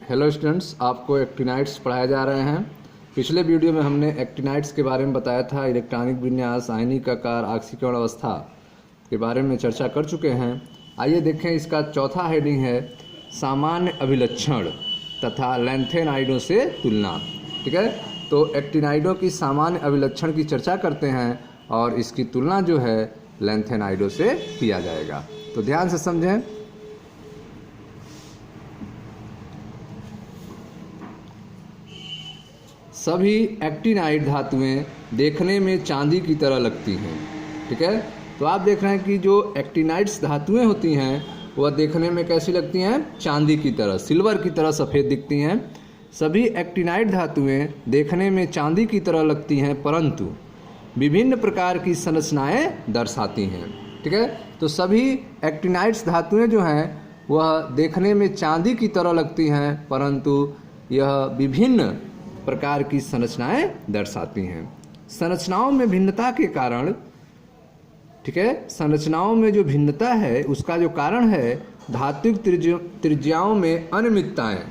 Hello students, आपको actinides पढ़ाए जा रहे हैं। पिछले वीडियो में हमने एक्टिनाइड्स के बारे में बताया था। इलेक्ट्रॉनिक विन्यास, आयनिक आकार, ऑक्सीकरण अवस्था के बारे में चर्चा कर चुके हैं। आइए देखें, इसका चौथा हेडिंग है सामान्य अभिलक्षण तथा लैंथेनाइडों से तुलना। ठीक है, तो एक्टिनाइडों की सामान्य अभिलक्षण की चर्चा करते हैं और इसकी तुलना जो है लैंथेनाइडों से किया जाएगा। तो ध्यान से समझें। सभी एक्टिनाइड धातुएं देखने में चांदी की तरह लगती हैं। ठीक है, तो आप देख रहे हैं कि जो एक्टिनाइड्स धातुएं होती हैं वह देखने में कैसी लगती हैं? चांदी की तरह, सिल्वर की तरह सफ़ेद दिखती हैं। सभी एक्टिनाइड धातुएं देखने में चांदी की तरह लगती हैं, परंतु विभिन्न प्रकार की संरचनाएं दर्शाती हैं। ठीक है, तो सभी एक्टिनाइड्स धातुएं जो हैं वह देखने में चांदी की तरह लगती हैं, परंतु यह विभिन्न प्रकार की संरचनाएं दर्शाती हैं। संरचनाओं में भिन्नता के कारण, ठीक है, संरचनाओं में जो भिन्नता है उसका जो कारण है धात्विक त्रिज्याओं में अनियमितताएं।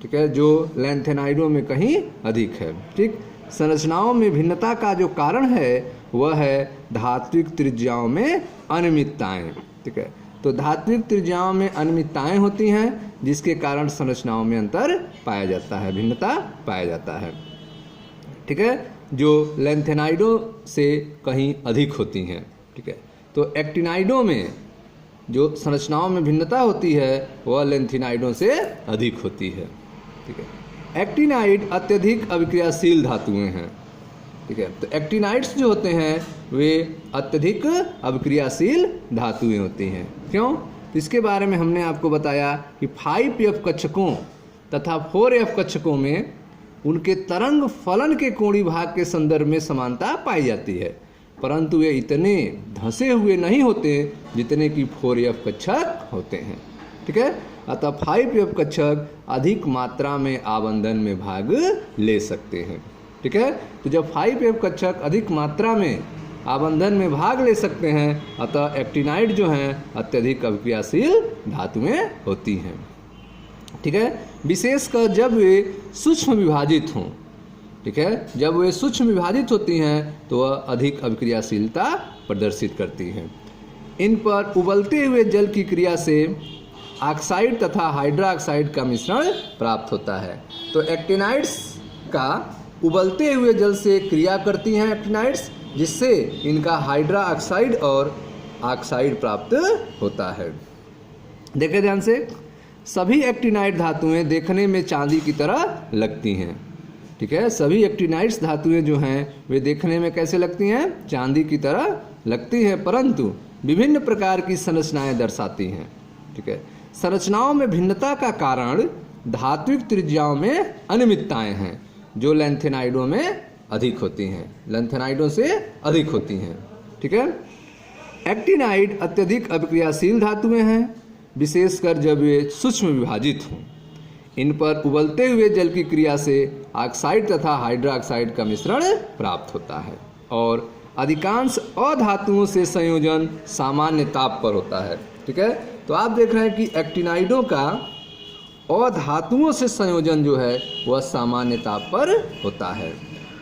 ठीक है, जो लैंथेनाइडों में कहीं अधिक है। ठीक, संरचनाओं में भिन्नता का जो कारण है वह है धात्विक त्रिज्याओं में अनियमितताएं। ठीक है, तो धात्विक त्रिज्याओं में अनियमितताएं होती हैं जिसके कारण संरचनाओं में अंतर पाया जाता है, भिन्नता पाया जाता है। ठीक है, जो लैंथेनाइडों से कहीं अधिक होती हैं। ठीक है, तो एक्टिनाइडों में जो संरचनाओं में भिन्नता होती है वह लैंथेनाइडों से अधिक होती है। ठीक है, एक्टिनाइड अत्यधिक अभिक्रियाशील धातुएं हैं। ठीक है, तो एक्टिनाइड्स जो होते हैं वे अत्यधिक अभिक्रियाशील धातुएं होती हैं। क्यों? तो इसके बारे में हमने आपको बताया कि 5F कक्षकों तथा 4F कक्षकों में उनके तरंग फलन के कोणीय भाग के संदर्भ में समानता पाई जाती है, परंतु वे इतने धंसे हुए नहीं होते जितने कि 4F कक्षक होते हैं। ठीक है, अतः 5F कक्षक अधिक मात्रा में आबंधन में भाग ले सकते हैं। ठीक है, तो जब 5F कक्षक अधिक मात्रा में आबंधन में भाग ले सकते हैं, अतः एक्टिनाइड जो हैं अत्यधिक अभिक्रियाशील धातुएं होती हैं। ठीक है, विशेषकर जब वे सूक्ष्म विभाजित हों। ठीक है, जब वे सूक्ष्म विभाजित होती हैं तो वह अधिक अभिक्रियाशीलता प्रदर्शित करती हैं। इन पर उबलते हुए जल की क्रिया से ऑक्साइड तथा हाइड्रोक्साइड का मिश्रण प्राप्त होता है। तो एक्टिनाइड्स का उबलते हुए जल से क्रिया करती हैं एक्टिनाइड्स, जिससे इनका हाइड्रोक्साइड और ऑक्साइड प्राप्त होता है। देखें ध्यान से, सभी एक्टिनाइड धातुएं देखने में चांदी की तरह लगती हैं। ठीक है, सभी एक्टिनाइड्स धातुएं जो हैं वे देखने में कैसे लगती हैं? चांदी की तरह लगती हैं, परंतु विभिन्न प्रकार की संरचनाएं दर्शाती हैं। ठीक है, संरचनाओं में भिन्नता का कारण धात्विक त्रिज्याओं में अनियमितताएं हैं जो लैंथेनाइडों में अधिक होती हैं, लैंथेनाइडों से अधिक होती हैं। ठीक है, एक्टिनाइड अत्यधिक अभिक्रियाशील धातुएं हैं, विशेषकर जब वे सूक्ष्म विभाजित हों। इन पर उबलते हुए जल की क्रिया से ऑक्साइड तथा हाइड्रोक्साइड का मिश्रण प्राप्त होता है और अधिकांश अधातुओं से संयोजन सामान्य ताप पर होता है। ठीक है, तो आप देख रहे हैं कि एक्टिनाइडों का अधातुओं से संयोजन जो है वह सामान्य ताप पर होता है।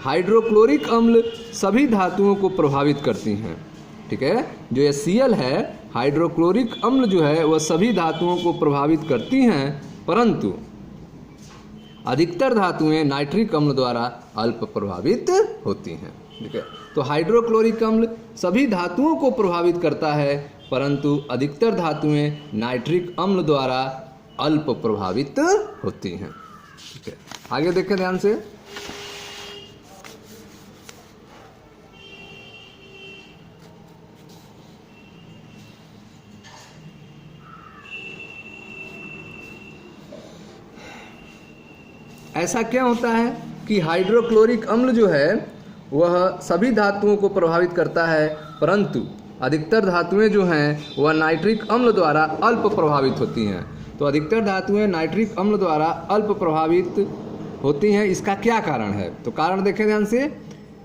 हाइड्रोक्लोरिक अम्ल सभी धातुओं को प्रभावित करती हैं। ठीक है, जो HCl है, हाइड्रोक्लोरिक अम्ल जो है वह सभी धातुओं को प्रभावित करती हैं, परंतु अधिकतर धातुएं नाइट्रिक अम्ल द्वारा अल्प प्रभावित होती हैं। ठीक है, तो हाइड्रोक्लोरिक अम्ल सभी धातुओं को प्रभावित करता है, परंतु अधिकतर धातुएं नाइट्रिक अम्ल द्वारा अल्प प्रभावित होती हैं। ठीक है, आगे देखें ध्यान से। ऐसा क्या होता है कि हाइड्रोक्लोरिक अम्ल जो है वह सभी धातुओं को प्रभावित करता है, परंतु अधिकतर धातुएं जो हैं वह नाइट्रिक अम्ल द्वारा अल्प प्रभावित होती हैं। तो अधिकतर धातुएं नाइट्रिक अम्ल द्वारा अल्प प्रभावित होती हैं। इसका क्या कारण है? तो कारण देखें ध्यान से।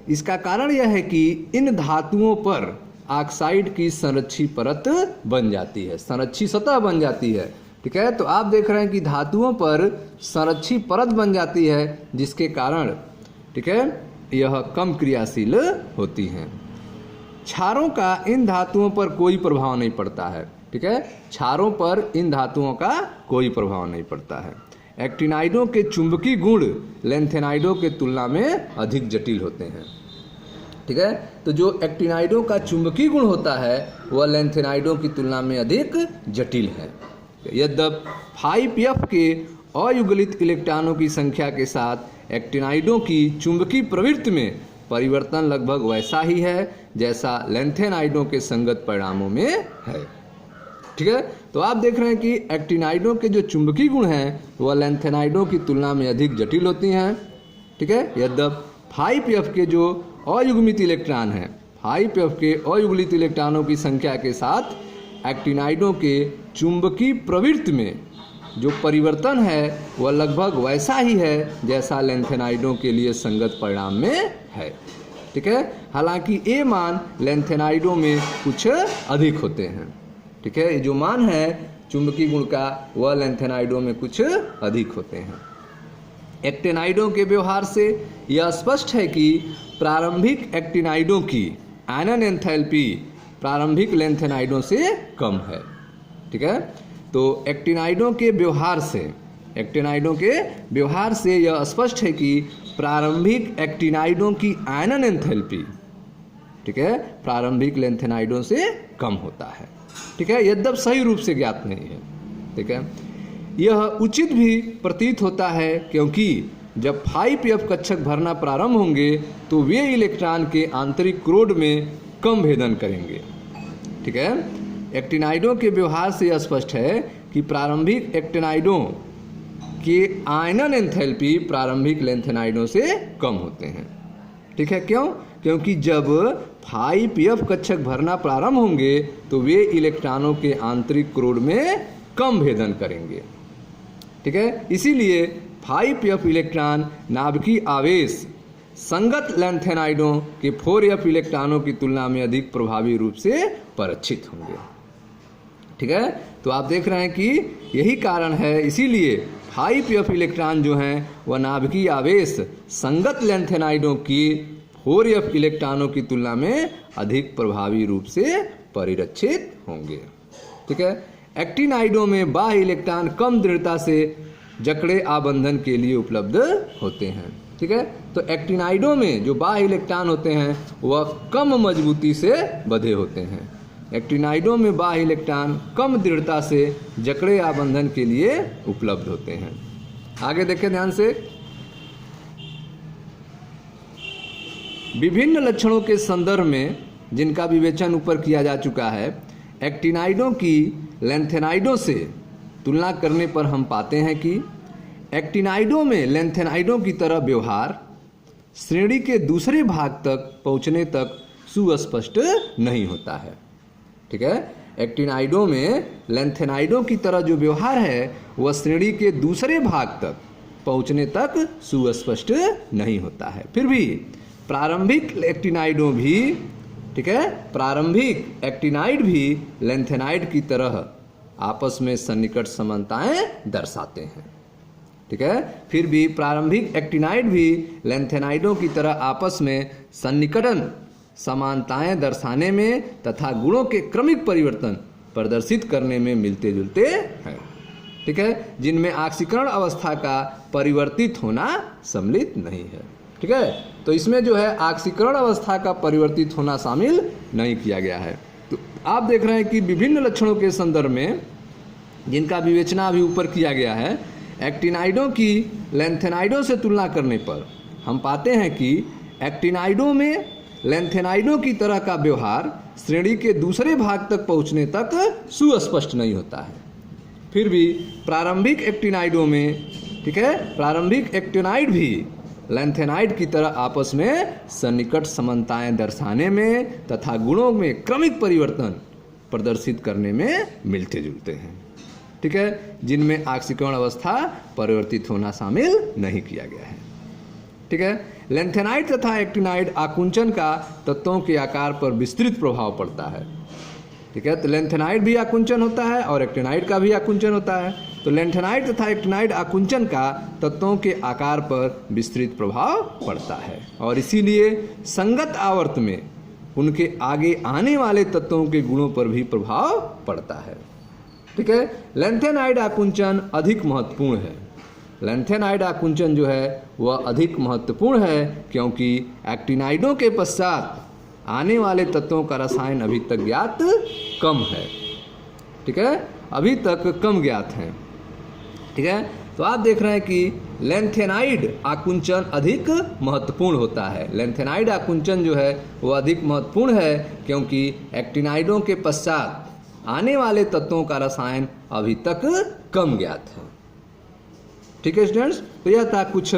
इसका कारण यह है कि इन धातुओं पर ऑक्साइड की संरक्षी परत बन जाती है, संरक्षी सतह बन जाती है, ठीक है। तो आप देख रहे हैं कि धातुओं पर संरक्षी परत बन जाती है, जिसके कारण ठीक है यह कम क्रियाशील होती हैं। क्षारों का इन धातुओं पर कोई प्रभाव नहीं पड़ता है। ठीक है, क्षारों पर इन धातुओं का कोई प्रभाव नहीं पड़ता है। एक्टिनाइडों के चुंबकीय गुण लैंथेनाइडों के तुलना में अधिक जटिल होते हैं। ठीक है, तो जो एक्टिनाइडों का चुंबकीय गुण होता है वह लैंथेनाइडों की तुलना में अधिक जटिल है। यद्यपि 5F के अयुगलित इलेक्ट्रॉनों की संख्या के साथ एक्टिनाइडों की चुंबकीय प्रवृत्ति में परिवर्तन लगभग वैसा ही है जैसा लैंथेनाइडों के संगत परिणामों में है। ठीक है, तो आप देख रहे हैं कि एक्टिनाइडों के जो चुंबकीय गुण हैं वह लैंथेनाइडों की तुलना में अधिक जटिल होती हैं। ठीक है, यद्यपि 5F के जो अयुग्मित इलेक्ट्रॉन हैं, 5F के अयुगलित इलेक्ट्रॉनों की संख्या के साथ एक्टिनाइडों के चुंबकीय प्रवृत्ति में जो परिवर्तन है वह लगभग वैसा ही है जैसा लैंथेनाइडों के लिए संगत परिणाम में है। ठीक है, हालांकि ये मान लैंथेनाइडों में कुछ अधिक होते हैं। ठीक है, ये जो मान है चुंबकीय गुण का वह लैंथेनाइडों में कुछ अधिक होते हैं। एक्टिनाइडों के व्यवहार से यह स्पष्ट है कि प्रारंभिक एक्टिनाइडों की आयनन एंथैल्पी प्रारंभिक लैंथेनाइडों से कम है। ठीक है, तो एक्टिनाइडों के व्यवहार से यह स्पष्ट है कि प्रारंभिक एक्टिनाइडों की आयनन एंथैल्पी ठीक है प्रारंभिक लैंथेनाइडों से कम होता है। ठीक है, यद्यप सही रूप से ज्ञात नहीं है। ठीक है, यह उचित भी प्रतीत होता है क्योंकि जब 5F कक्षक भरना प्रारंभ होंगे तो वे इलेक्ट्रॉन के आंतरिक क्रोड में कम भेदन करेंगे। ठीक है, एक्टिनाइडों के व्यवहार से यह स्पष्ट है कि प्रारंभिक एक्टिनाइडों के आयनन एंथैल्पी प्रारंभिक लैंथेनाइडों से कम होते हैं। ठीक है, क्यों? क्योंकि जब 5F कक्षक भरना प्रारंभ होंगे तो वे इलेक्ट्रॉनों के आंतरिक क्रोड में कम भेदन करेंगे। ठीक है, इसीलिए 5F इलेक्ट्रॉन नाभिकीय आवेश संगत लैंथेनाइडों के 4F इलेक्ट्रॉनों की तुलना में अधिक प्रभावी रूप से परिचित होंगे। ठीक है, तो आप देख रहे हैं कि यही कारण है, इसीलिए 5F इलेक्ट्रॉन जो हैं वह नाभिकीय आवेश संगत लैंथेनाइडों की 4F इलेक्ट्रॉनों की तुलना में अधिक प्रभावी रूप से परिरक्षित होंगे। ठीक है, एक्टिनाइडों में बाह्य इलेक्ट्रॉन कम दृढ़ता से जकड़े आबंधन के लिए उपलब्ध होते हैं। ठीक है, तो एक्टिनाइडों में जो बाह्य इलेक्ट्रॉन होते हैं वह कम मजबूती से बंधे होते हैं। एक्टिनाइडों में बाह्य इलेक्ट्रॉन कम दृढ़ता से जकड़े आबंधन के लिए उपलब्ध होते हैं। आगे देखें ध्यान से। विभिन्न लक्षणों के संदर्भ में जिनका विवेचन ऊपर किया जा चुका है, एक्टिनाइडों की लैंथेनाइडों से तुलना करने पर हम पाते हैं कि एक्टिनाइडों में लैंथेनाइडों की तरह व्यवहार श्रेणी के दूसरे भाग तक पहुंचने तक सुस्पष्ट नहीं होता है। ठीक है, एक्टिनाइडों में लैंथेनाइडों की तरह जो व्यवहार है वह श्रेणी के दूसरे भाग तक पहुंचने तक सुस्पष्ट नहीं होता है। फिर भी प्रारंभिक एक्टिनाइडों भी ठीक है प्रारंभिक एक्टिनाइड भी लैंथेनाइड की तरह आपस में सन्निकट समानताएं दर्शाते हैं। ठीक है, फिर भी प्रारंभिक एक्टिनाइड भी लैंथेनाइडों की तरह आपस में सन्निकटन समानताएं दर्शाने में तथा गुणों के क्रमिक परिवर्तन प्रदर्शित करने में मिलते जुलते हैं। ठीक है, जिनमें ऑक्सीकरण अवस्था का परिवर्तित होना सम्मिलित नहीं है। ठीक है, तो इसमें जो है ऑक्सीकरण अवस्था का परिवर्तित होना शामिल नहीं किया गया है। तो आप देख रहे हैं कि विभिन्न लक्षणों के संदर्भ में जिनका विवेचना अभी ऊपर किया गया है, एक्टिनाइडों की लैंथेनाइडों से तुलना करने पर हम पाते हैं कि एक्टिनाइडों में लैंथेनाइडों की तरह का व्यवहार श्रेणी के दूसरे भाग तक पहुंचने तक सुस्पष्ट नहीं होता है। फिर भी प्रारंभिक एक्टिनाइडों में ठीक है प्रारंभिक एक्टिनाइड भी लैंथेनाइड की तरह आपस में सन्निकट समानताएं दर्शाने में तथा गुणों में क्रमिक परिवर्तन प्रदर्शित करने में मिलते जुलते हैं। ठीक है, जिनमें ऑक्सीकरण अवस्था परिवर्तित होना शामिल नहीं किया गया है। ठीक है, लैंथेनाइड तथा एक्टिनाइड आकुंचन का तत्वों के आकार पर विस्तृत प्रभाव पड़ता है। ठीक है। तो लैंथेनाइड भी आकुंचन होता है और एक्टिनाइड का भी आकुंचन होता है। तो लैंथेनाइड तथा एक्टिनाइड आकुंचन का तत्वों के आकार पर विस्तृत प्रभाव पड़ता है और इसीलिए संगत आवर्त में उनके आगे आने वाले तत्वों के गुणों पर भी प्रभाव पड़ता है। ठीक है। लैंथेनाइड आकुंचन अधिक महत्वपूर्ण है। लैंथेनाइड आकुंचन जो है वह अधिक महत्वपूर्ण है क्योंकि एक्टिनाइडों के पश्चात आने वाले तत्वों का रसायन अभी तक ज्ञात कम है। ठीक है, अभी तक कम ज्ञात हैं। ठीक है, तो आप देख रहे हैं कि लैंथेनाइड आकुंचन अधिक महत्वपूर्ण होता है। लैंथेनाइड आकुंचन जो है वो अधिक महत्वपूर्ण है क्योंकि एक्टिनाइडों के पश्चात आने वाले तत्वों का रसायन अभी तक कम ज्ञात है। ठीक है स्टूडेंट्स, तो यह था कुछ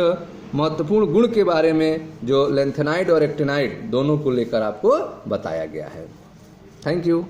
महत्वपूर्ण गुण के बारे में जो लैंथेनाइड और एक्टिनाइड दोनों को लेकर आपको बताया गया है। Thank you.